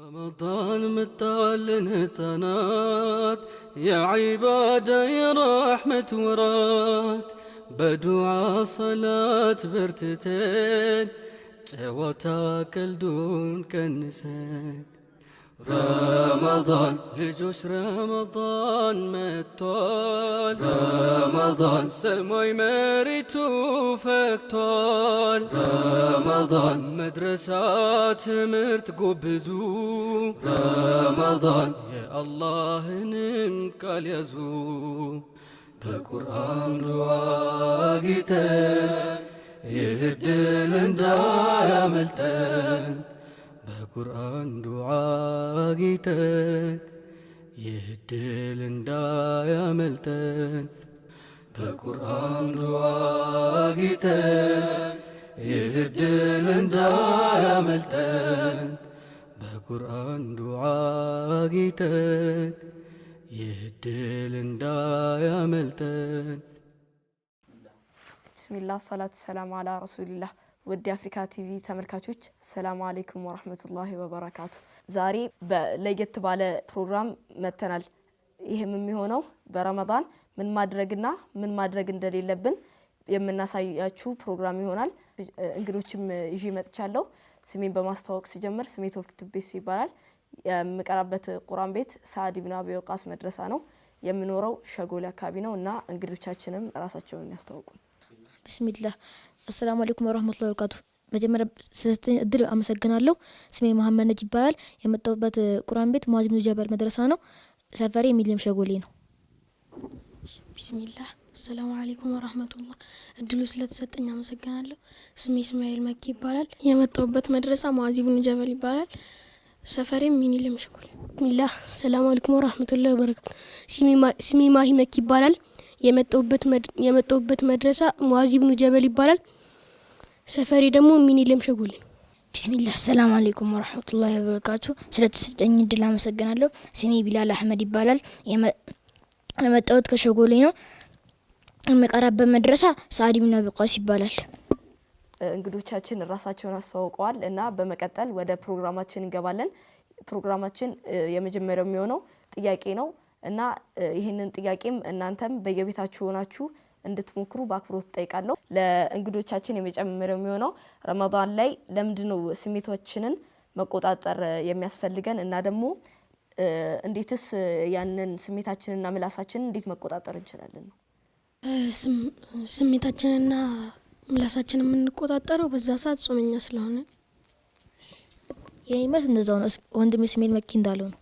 رمضان متعلن سنات يا عبادة يا رحمة ورات بدعاء صلاة برتتين جواتا كالدون كنسين رمضان لجوش رمضان متول رمضان سموي مريتو فكتول رمضان مدرسات مرت قبزو رمضان يا الله نمكال يزو بقرآن رواقتين يهدل اندايا ملتين بقرآن دعاقتك يهدل اندايا ملتن بقرآن دعاقتك يهدل اندايا ملتن بقرآن دعاقتك يهدل اندايا ملتن بسم الله الصلاة والسلام على رسول الله ودي أفريكا تي في تمركاتوش السلام عليكم ورحمة الله وبركاته زاري لقيت بالي بروجرام متنال يهم ميهونو برمضان من مادرق ندري لبن يمنا ساياتشو بروجرام يهونال انجلوشم يجي متشالو سمين بماستوك سجمر سمي توفك تبيس يبالال مقربت قرآن بيت سعد بن أبي وقاص مدرسة نو يمنورو شغولا كابينو ونا انجلوشاتشنم راساتشون يستوقون بسم الله السلام عليكم ورحمة الله وبركاته مجمع الدرب أمسكنا له اسمي محمد نجيب بال يمتوبت قرآن بيت معاذ بن جبل مدرسانه سفري مليم شغولين بسم الله السلام عليكم ورحمة الله الدلو سلات ستني أمسكنا له اسمي إسماعيل مكي بال يمتوبت مدرسة معاذ بن جبل بال سفري مليم شغولين بسم الله السلام عليكم ورحمة الله وبركاته اسمي ماهي مكي بال يمتوبت مدرسة معاذ بن جبل بال سفري دمو ميني لمشغولين بسم الله السلام عليكم ورحمة الله وبركاته سلات ستني دلا أمسكنا له اسمي بلال أحمد بال يمتوبت كشغولينو المقرب بمدرسة سعد بن أبي وقاص ይባላል እንግዶቻችን ራሳቸውን አስተዋውቀዋል እና በመቀጠል ወደ ፕሮግራማችን እንገባለን ፕሮግራማችን የመጀመሪያው የሚሆነው ጥያቄ ነው እና ይሄንን ጥያቄም እናንተም በየቤታችሁ ሆናችሁ እንድትሞክሩ በአክብሮት ጠይቃለሁ ለእንግዶቻችን የመጀመሪያው የሚሆነው ረመዳን ላይ ለምንድነው ስሜቶችንን መቆጣጠር የሚያስፈልገን እና ደግሞ እንዴትስ ያንን ስሜታችንና ምላሳችንን እንዴት መቆጣጠር እንችላለን ነው ስሜታችንና ምላሳችንን የምንቆጣጠረው በዛ ሰዓት ጾመኛ ስለሆነ የይመት እንደዛው ነው ወንድም እስማኤል መኪ እንዳለው ነው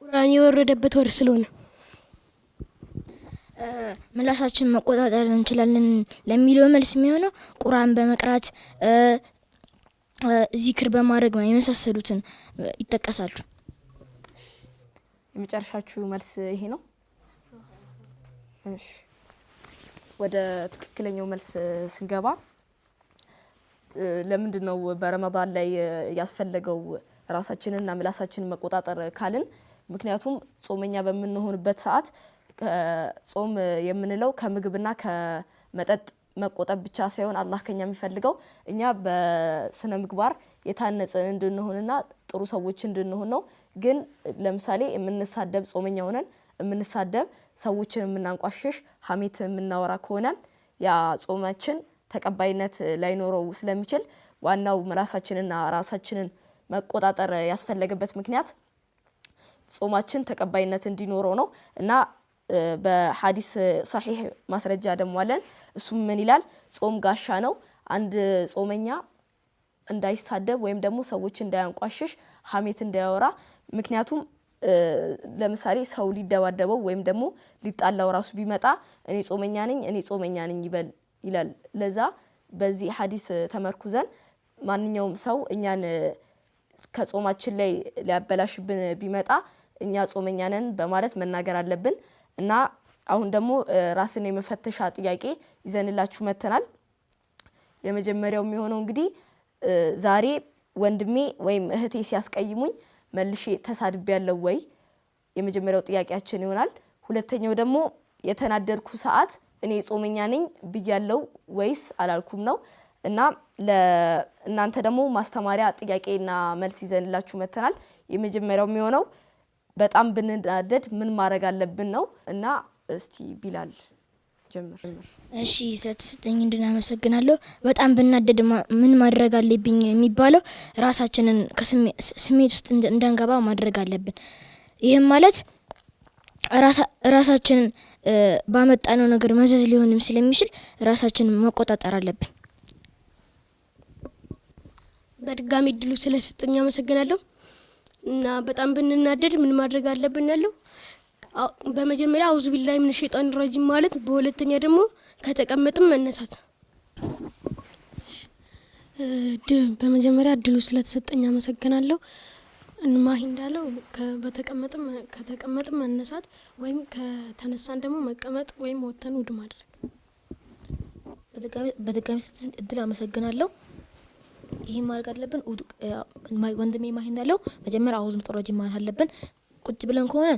ቁርአን የወረደበት ወር ስለሆነ ምላሳችን መቆጣጠር እንችላለን ለሚለው መልስ የሚሆነው ቁርአን በመቅራት ዚክር በማድረግ የመሳሰሉትን ይተከሳሉ የመጨረሻችሁ መልስ ይሄ ነው እሺ ወደ ትክክለኛው መልስ ስንገባ ለምንድነው በረመዳን ላይ ያስፈልገው ራሳችንና ምላሳችንን መቆጣጠር ካልን ምክንያቱም ጾመኛ በመንሆንበት ሰዓት ጾም የምንለው ከምግብና ከመጠጥ መቆጠብ ብቻ ሳይሆን አላህ ከኛ የሚፈልገው እኛ በስነ ምግባር የታነጸን እንድንሆንና ጥሩ ሰዎች እንድንሆን ነው ግን ለምሳሌ የምንሳደብ ጾመኛ ሆነን የምንሳደብ ሰዎችን የምናንቋሽሽ ሐሜት የምናወራ ከሆነ ያ ጾማችን ተቀባይነት ላይኖረው ስለሚችል ዋናው ራሳችንና ራሳችንን መቆጣጠር ያስፈልገበት ምክንያት ጾማችን ተቀባይነት እንዲኖረው ነው እና በሐዲስ صحيح ማስረጃ ደግሞ አለን እሱ ምን ይላል ጾም ጋሻ ነው አንድ ጾመኛ እንዳይሳደብ ወይም ደግሞ ሰዎች እንዳያንቋሽሽ ሐሜት እንዳያወራ ምክንያቱም ለምሳሌ ሰው ሊደባደበው ወይም ደግሞ ሊጣላው ራሱ ቢመጣ እኔ ጾመኛ ነኝ ይበል ይላል ለዛ በዚህ ሐዲስ ተመርኩዘን ማንኛውም ሰው እኛን ከጾማችን ላይ ሊያበላሽብን ቢመጣ እኛ ጾመኛ ነን በማለት መናገር አለብን እና አሁን ደግሞ ራስን የመፈተሻ ጥያቄ ይዘንላችሁ መተናል የመጀመሪያው የሚሆነው እንግዲህ ዛሬ ወንድሜ ወይም እህቴ ሲያስቀይሙኝ መልሼ ተሳድቤያለሁ ወይ የመጀመሪያው ጥያቄያችን ይሆናል ሁለተኛው ደግሞ የተናደርኩ ሰዓት እኔ ጾመኛ ነኝ ብያለሁ ወይስ አላልኩም ነው እና ለእናንተ ደግሞ ማስተማሪያ ጥያቄና መልስ ይዘንላችሁ መተናል። የመጀመሪያው የሚሆነው በጣም ብንናደድ ምን ማድረግ አለብን ነው እና እስቲ ቢላል ጀምር። እሺ ስለተሰጠኝ እንድናመሰግናለሁ። በጣም ብናደድ ምን ማድረግ አለብኝ የሚባለው ራሳችንን ከስሜት ውስጥ እንዳንገባ ማድረግ አለብን። ይህም ማለት ራሳችንን ባመጣነው ነገር መዘዝ ሊሆንም ስለሚችል ራሳችንን መቆጣጠር አለብን። በድጋሚ እድሉ ስለሰጠኝ አመሰግናለሁ። እና በጣም ብንናደድ ምን ማድረግ አለብን ያለው በመጀመሪያ አውዙ ቢላሂ ሚነ ሸይጣን ረጂም ማለት፣ በሁለተኛ ደግሞ ከተቀመጥም መነሳት። በመጀመሪያ እድሉ ስለተሰጠኝ አመሰግናለሁ። እንማሂ እንዳለው ከተቀመጥም መነሳት ወይም ከተነሳን ደግሞ መቀመጥ ወይም ወተን ውድ ማድረግ። በድጋሚ እድል አመሰግናለሁ። ይሄን ማድረግ አለብን። ወንድሜ ማሂ እንዳለው መጀመሪያ አውዙ ቢላሂ ሚነ ሸይጣን ረጂም ማለት አለብን። ቁጭ ብለን ከሆነ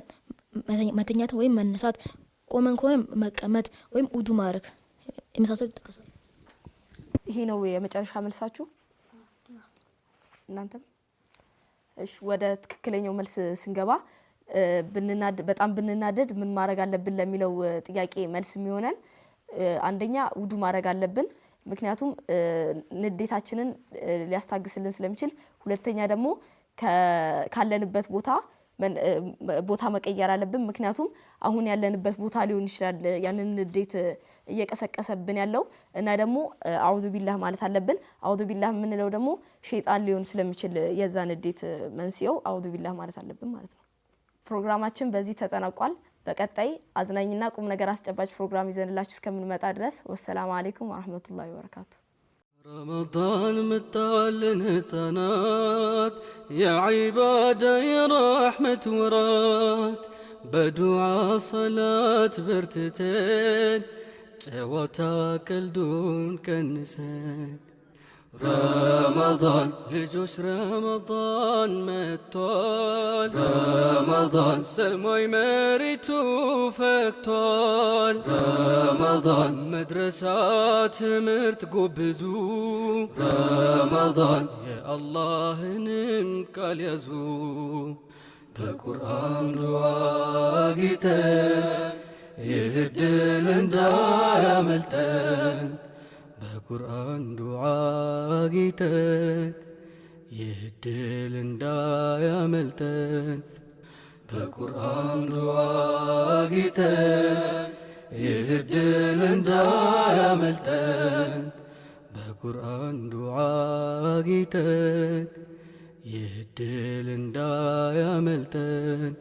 መተኛት ወይም መነሳት፣ ቆመን ከሆነ መቀመጥ ወይም ውዱ ማድረግ የመሳሰሉ ይጠቀሳሉ። ይሄ ነው የመጨረሻ መልሳችሁ እናንተም? እሺ ወደ ትክክለኛው መልስ ስንገባ በጣም ብንናደድ ምን ማድረግ አለብን ለሚለው ጥያቄ መልስ የሚሆነን አንደኛ ውዱ ማድረግ አለብን፣ ምክንያቱም ንዴታችንን ሊያስታግስልን ስለሚችል። ሁለተኛ ደግሞ ካለንበት ቦታ መቀየር አለብን፣ ምክንያቱም አሁን ያለንበት ቦታ ሊሆን ይችላል ያንን ንዴት እየቀሰቀሰብን ያለው። እና ደግሞ አዑዙ ቢላህ ማለት አለብን። አዑዙ ቢላህ የምንለው ደግሞ ሸይጣን ሊሆን ስለሚችል የዛ ንዴት መንስኤው አዑዙ ቢላህ ማለት አለብን ማለት ነው። ፕሮግራማችን በዚህ ተጠናቋል። በቀጣይ አዝናኝና ቁም ነገር አስጨባጭ ፕሮግራም ይዘንላችሁ እስከምንመጣ ድረስ ወሰላሙ አለይኩም ወራህመቱላሂ ወበረካቱ። رمضان متعلن سنات يا عبادة يا رحمة ورات بدعاء صلاة برتتين جواتا كالدون كنسان رمضان لجوش رمضان متول رمضان سموي مريتو فكتول رمضان مدرسات مرت قبزو رمضان يا الله نمكال يزو بقرآن رواقتين يهدل اندايا ملتين በቁርአን ዱዓ ጌተን ይህድል እንዳያመልጠን። በቁርአን ዱዓ ጌተን ይህድል እንዳያመልጠን። በቁርአን ዱዓ ጌተን ይህድል እንዳያመልጠን።